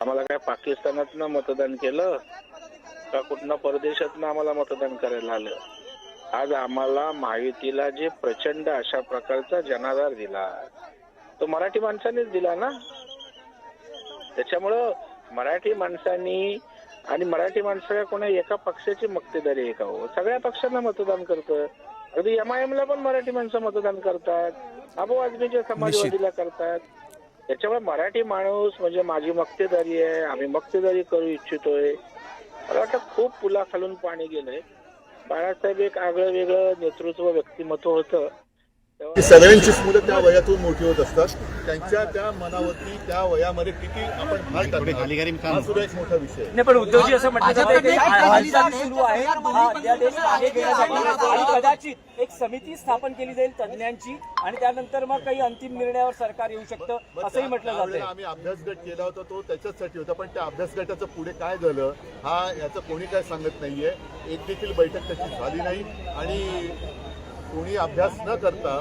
आम्हाला काय पाकिस्तानातनं मतदान केलं का कुठनं परदेशातनं आम्हाला मतदान करायला आलं? आज आम्हाला महायुतीला जे प्रचंड अशा प्रकारचा जनाधार दिला तो मराठी माणसांनीच दिला ना. त्याच्यामुळं मराठी माणसांनी आणि मराठी माणसं कोणा एका पक्षाची मक्तेदारी आहे का हो? सगळ्या पक्षांना मतदान करतं. अगदी MIM ला पण मराठी माणसं मतदान करतात, अबू आझमीच्या समाजवादीला करतात. त्याच्यामुळे मराठी माणूस म्हणजे माझी मक्तेदारी आहे, आम्ही मक्तेदारी करू इच्छितोय. मला वाटतं खूप पुलाखालून पाणी गेलंय. बाळासाहेब एक आगळं वेगळं नेतृत्व व्यक्तिमत्व होतं. सगळ्यांचीच मुलं त्या वयातून मोठी होत असतात. त्यांच्या त्या मनावरती त्या वयामध्ये किती आपण भार टाकणार हा सुद्धा एक मोठा विषय आहे. नाही, पण उद्धवजी असं म्हटलं जातं हालचाल सुरू आहे हा अध्यादेश मागे घेण्यासाठी आणि कदाचित एक समिती स्थापन केली जाईल तज्ज्ञांची आणि त्यानंतर मग काही अंतिम निर्णयावर सरकार येऊ शकतं असंही म्हटलं जातं. आम्ही अभ्यासगट केला होता तो त्याच्यासाठी होता, पण त्या अभ्यासगटाचं पुढे काय झालं हा याचं कोणी काय सांगत नाहीये. एक देखील बैठक त्याची झाली नाही आणि कोणी अभ्यास न करता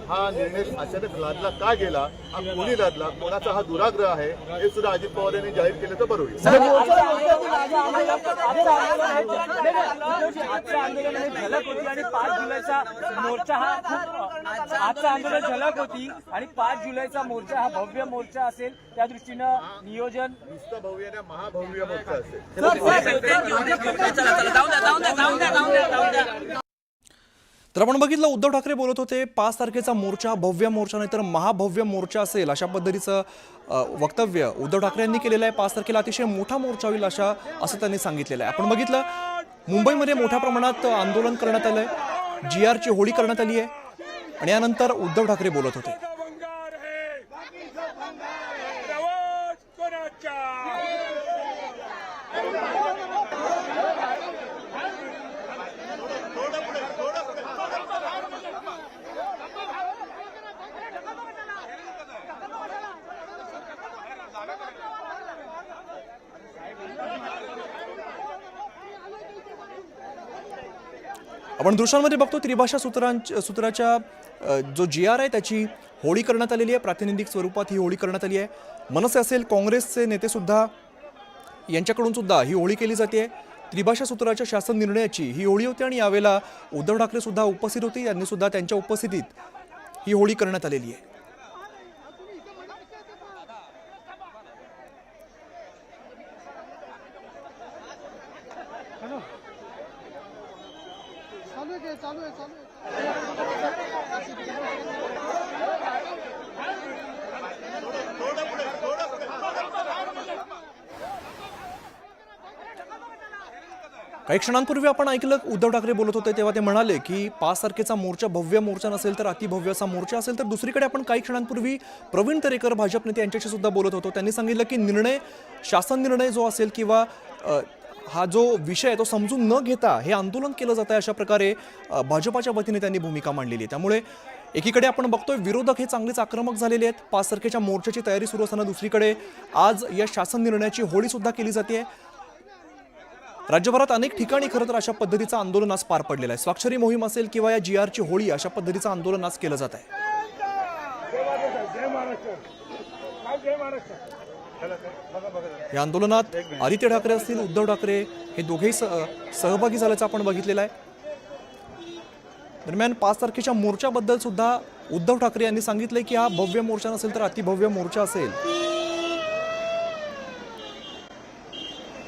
हा निर्णय अचानक लादला का गेला, हा कोणी लादला, कोणाचा हा दुराग्रह आहे हे सुद्धा अजित पवार यांनी जाहीर केलं तर बरं होईल. आजचं आंदोलन हे झलक होती आणि 5 जुलैचा मोर्चा हा खूप आजचं आंदोलन झलक होती आणि 5 जुलैचा मोर्चा हा भव्य मोर्चा असेल त्या दृष्टीनं नियोजन नुसतं भव्य ना महाभव्य मोर्चा असेल. तर आपण बघितलं उद्धव ठाकरे बोलत होते 5 तारखेचा मोर्चा भव्य मोर्चा नाही तर महाभव्य मोर्चा असेल अशा पद्धतीचं वक्तव्य उद्धव ठाकरे यांनी केलेलं आहे. 5 तारखेला अतिशय मोठा मोर्चा होईल असं त्यांनी सांगितलेलं आहे. आपण बघितलं मुंबईमध्ये मोठ्या प्रमाणात आंदोलन करण्यात आलंय, GRची होळी करण्यात आली आहे आणि यानंतर उद्धव ठाकरे बोलत होते. आपण दृश्यांमध्ये बघतो त्रिभाषा सूत्राच्या जो GR आहे त्याची होळी करण्यात आलेली आहे. प्रातिनिधिक स्वरूपात ही होळी करण्यात आली आहे. मनसे असेल काँग्रेसचे नेते सुद्धा यांच्याकडून सुद्धा ही होळी केली जाते. त्रिभाषा सूत्राच्या शासन निर्णयाची ही होळी होती आणि यावेळेला उद्धव ठाकरे सुद्धा उपस्थित होते. यांनी सुद्धा त्यांच्या उपस्थितीत ही होळी करण्यात आलेली आहे. काही क्षणांपूर्वी आपण ऐकलं उद्धव ठाकरे बोलत होते तेव्हा ते म्हणाले की 5 तारखेचा मोर्चा भव्य मोर्चा नसेल तर अतिभव्य असा मोर्चा असेल. तर दुसरीकडे आपण काही क्षणांपूर्वी प्रवीण दरेकर भाजप नेते यांच्याशी सुद्धा बोलत होतो. त्यांनी सांगितलं की शासन निर्णय जो असेल किंवा हा जो विषय तो समजून न घेता हे आंदोलन केलं जात आहे अशा प्रकारे भाजपाच्या वतीने त्यांनी भूमिका मांडलेली आहे. त्यामुळे एकीकडे आपण बघतोय विरोधक हे चांगलेच आक्रमक झालेले आहेत. 5 तारखेच्या मोर्चाची तयारी सुरू असताना दुसरीकडे आज या शासन निर्णयाची होळी सुद्धा केली जाते. राज्यभरात अनेक ठिकाणी खरं तर अशा पद्धतीचं आंदोलन आज पार पडलेलं आहे. स्वाक्षरी मोहीम असेल किंवा या GRची होळी अशा पद्धतीचं आंदोलन आज केलं जात आहे. या आंदोलनात आदित्य ठाकरे असतील उद्धव ठाकरे हे दोघेही सहभागी झाल्याचं आपण बघितलेलं आहे. दरम्यान 5 तारखेच्या मोर्चाबद्दल सुद्धा उद्धव ठाकरे यांनी सांगितलंय की हा भव्य मोर्चा नसेल तर अतिभव्य मोर्चा असेल.